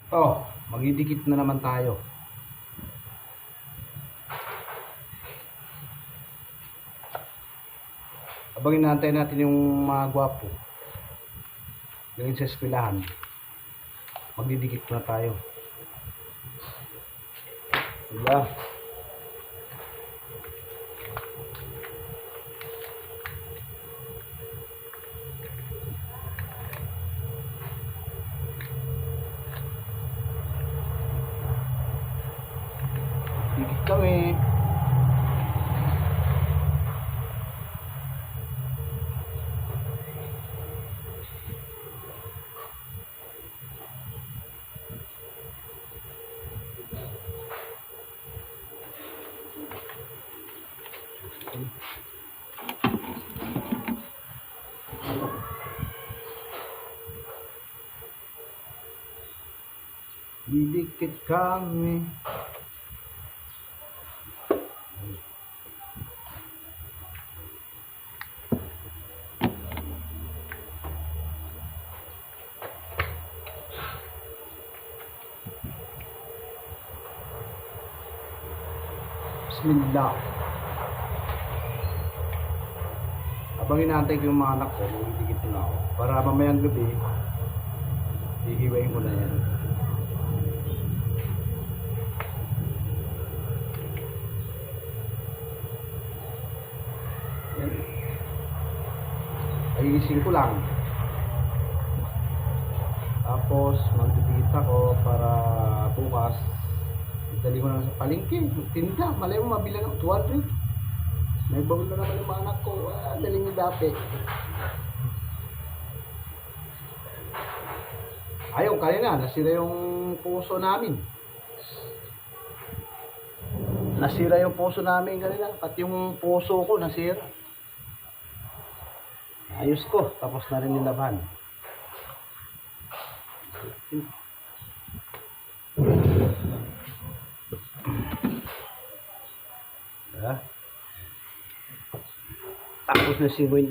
Oh, magdidikit na naman tayo. Abangin natin yung mga gwapo. Galing sa eskwelahan. Magdidikit na tayo. Diba? Dikit kami. Didikit kami. Bismillah. Abangin natin yung mga anak ko, magdidikit na ako. Para mamayang gabi, hihiwain ko na yan. Yan. Ayusin ko lang. Tapos magdidikit ako para bukas dali ko na sa palengke, tinda, malay mo mabilang ng 200. May bawal na naman yung mga anak ko, daling yung dapit. Ayaw, kanina, nasira yung puso namin. Nasira yung puso namin kanina, pati yung puso ko nasira. Ayos ko, tapos na rin nilaban. Diba? Tapos na 50.